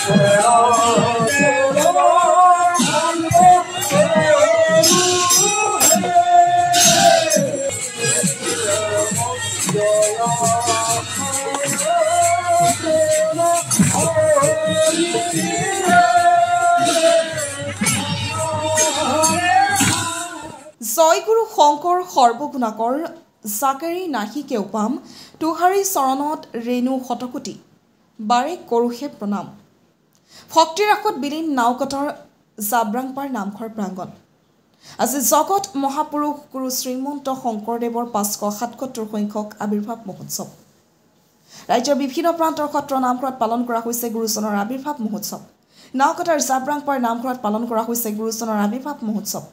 জয়গুৰু শংকৰ সৰ্বগুণাকৰ জাকেৰি নাহি কেউপাম তুহাৰী চৰণত ৰেণু শতকোটি বাৰে কৰোহে প্ৰণাম। ভক্তিৰ ৰাসত বিলীন নাওকটৰ জাব্ৰাংপাৰ নামঘৰ প্ৰাংগণ। আজি জগত মহাপুৰুষ গুৰু শ্ৰীমন্ত শংকৰদেৱৰ 577 সংখ্যক আৱিৰ্ভাৱ মহোৎসৱ। ৰাজ্যৰ বিভিন্ন প্ৰান্তৰ সত্ৰ নামঘৰত পালন কৰা হৈছে গুৰুজনৰ আৱিৰ্ভাৱ মহোৎসৱ। নাওকটাৰ জাব্ৰাংপাৰ নামঘৰত পালন কৰা হৈছে গুৰুজনৰ আৱিৰ্ভাৱ মহোৎসৱ।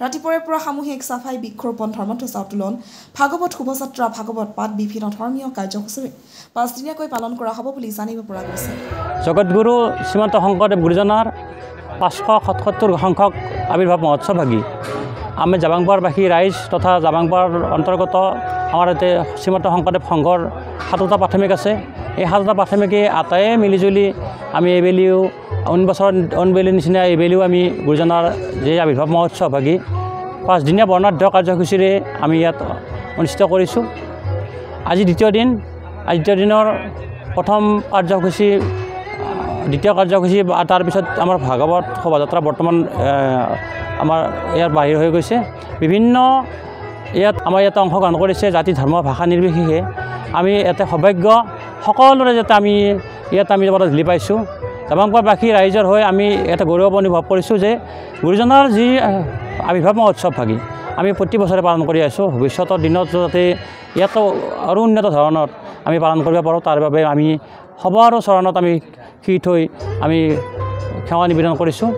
ৰাতিপুৱাৰে পৰা সামূহিক চাফাই বৃক্ষৰোপণ ধৰ্মধ্বজা উত্তোলন ভাগৱত শোভাযাত্ৰা ভাগৱত পাঠ বিভিন্ন ধৰ্মীয় কাৰ্যসূচীৰে 5 দিনীয়াকৈ পালন কৰা হ'ব বুলি জানিব পৰা গৈছে। জগতগুৰু শ্ৰীমন্ত শংকৰদেৱ গুৰুজনাৰ 577 সংখ্যক আৱিৰ্ভাৱ মহোৎসৱ ভাগি আমি জাবাংপাৰবাসী ৰাইজ তথা জাবাংপাৰ অন্তৰ্গত আমাৰ ইয়াতে শ্ৰীমন্ত শংকৰদেৱ সংঘৰ 7টা প্ৰাথমিক আছে। এই 7টা প্ৰাথমিকে আটায়ে মিলিজুলি আমি এইবেলিও অনবেলিৰ নিচিনা এইবেলিও আমি গুৰুজনাৰ যে আৱিৰ্ভাৱ মহোৎসৱ ভাগি 5 দিনীয়া বৰ্ণাঢ্য কাৰ্যসূচীৰে আমি ইয়াত অনুষ্ঠিত কৰিছোঁ। আজি দ্বিতীয় দিন। আজি দ্বিতীয় দিনৰ প্ৰথম কাৰ্যসূচী দ্বিতীয় কাৰ্যসূচী তাৰপিছত আমাৰ ভাগৱত শোভাযাত্ৰা বৰ্তমান আমাৰ ইয়াত বাহিৰ হৈ গৈছে। বিভিন্ন আমাৰ ইয়াত অংশগ্ৰহণ কৰিছে জাতি ধৰ্ম ভাষা নিৰ্বিশেষে। আমি ইয়াতে সৌভাগ্য সকলোৰে যাতে আমি ইয়াত আমি ঢুলি পাইছোঁ। জাবাংপাৰবাসী ৰাইজৰ হৈ আমি এটা গৌৰৱ অনুভৱ কৰিছোঁ যে গুৰুজনাৰ যি আৱিৰ্ভাৱ মহোৎসৱ ভাগি আমি প্ৰতি বছৰে পালন কৰি আছোঁ। ভৱিষ্যতৰ দিনত যাতে ইয়াতো আৰু উন্নত ধৰণৰ আমি পালন কৰিব পাৰোঁ তাৰ বাবে আমি সবাৰো চৰণত আমি শিৰ থৈ আমি সেৱা নিবেদন কৰিছোঁ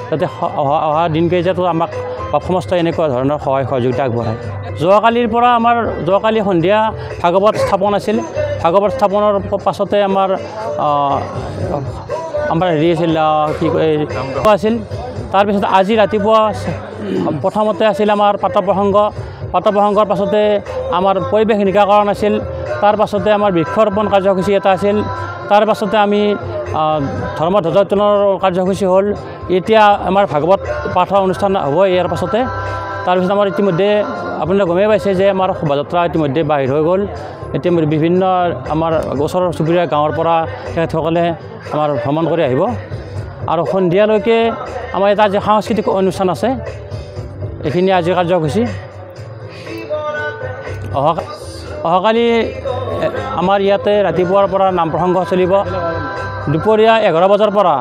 যাতে অহা দিনকেইটাতো আমাক সমস্ত এনেকুৱা ধৰণৰ সহায় সহযোগিতা আগবঢ়ায়। যোৱাকালি সন্ধিয়া ভাগৱত স্থাপন আছিল। ভাগৱত স্থাপনৰ পাছতে আমাৰ হেৰি আছিল কি কয় আছিল। তাৰপিছত আজি ৰাতিপুৱা প্ৰথমতে আছিল আমাৰ পাতপ্ৰসংগৰ পাছতে আমাৰ পৰিৱেশ নিকাকৰণ আছিল। তাৰ পাছতে আমাৰ বৃক্ষৰোপণ কাৰ্যসূচী এটা আছিল। তাৰ পাছতে আমি ধৰ্মধ্বজা উত্তোলনৰ কাৰ্যসূচী হ'ল। এতিয়া আমাৰ ভাগৱত পাঠৰ অনুষ্ঠান হ'ব ইয়াৰ পাছতে। তাৰপিছত আমাৰ ইতিমধ্যে আপোনালোকে গমেই পাইছে যে আমাৰ শোভাযাত্ৰা ইতিমধ্যে বাহিৰ হৈ গ'ল। ইতিমধ্যে বিভিন্ন আমাৰ ওচৰৰ চুবুৰীয়া গাঁৱৰ পৰা তেখেতসকলে আমাৰ ভ্ৰমণ কৰি আহিব আৰু সন্ধিয়ালৈকে আমাৰ এটা যি সাংস্কৃতিক অনুষ্ঠান আছে এইখিনি আজিৰ কাৰ্যসূচী। অহাকালি আমাৰ ইয়াতে ৰাতিপুৱাৰ পৰা নাম প্ৰসংগ চলিব। দুপৰীয়া 11 বজাৰ পৰা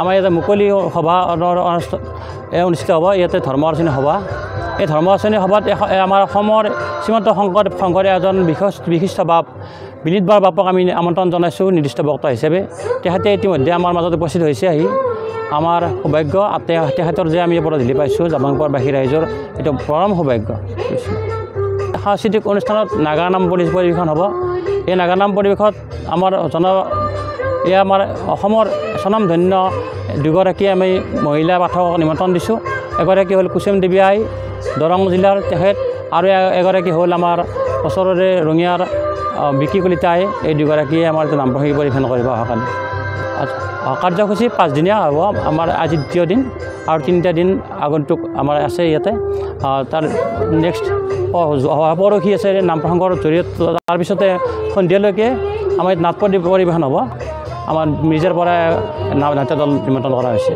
আমাৰ ইয়াতে মুকলি সভা অনুষ্ঠিত হ'ব। ইয়াতে ধৰ্ম আলোচনী সভা। এই ধৰ্ম আলোচনী সভাত আমাৰ অসমৰ শ্ৰীমন্ত শংকৰদেৱ সংঘৰ এজন বিশিষ্ট বাপ বিনীত বাপক আমি আমন্ত্ৰণ জনাইছোঁ নিৰ্দিষ্ট বক্তা হিচাপে। তেখেতে ইতিমধ্যে আমাৰ মাজত উপস্থিত হৈছে। আহি আমাৰ সৌভাগ্য তেখেতৰ যে আমি পৰা ঢুলি পাইছোঁ জাবাংপাৰবাসী ৰাইজৰ এইটো পৰম সৌভাগ্য। সাংস্কৃতিক অনুষ্ঠানত নাগানাম পৰিৱেশন হ'ব। এই নাগানাম পৰিৱেশত আমাৰ আমাৰ অসমৰ স্বনামধন্য দুগৰাকী আমি মহিলা পাঠকক নিমন্ত্ৰণ দিছোঁ। এগৰাকী হ'ল কুসুম দেৱী আই দৰং জিলাৰ তেখেত আৰু এগৰাকী হ'ল আমাৰ ওচৰৰে ৰঙিয়াৰ বিকি কলিতা আই। এই দুগৰাকীয়ে আমাৰ নাম পৰিৱেশন কৰিব অহাকালি। কাৰ্যসূচী 5 দিনীয়া হ'ব। আমাৰ আজি দ্বিতীয় দিন আৰু 3টা দিন আগন্তুক আমাৰ আছে ইয়াতে। তাৰ নেক্সট পৰহি আছে নাম প্ৰসংগৰ জৰিয়তে। তাৰপিছতে সন্ধিয়ালৈকে আমাৰ নাট পৰিৱেশন হ'ব। আমাৰ নিজেৰ পৰা নাট্য দল নিমন্ত্ৰণ কৰা হৈছে।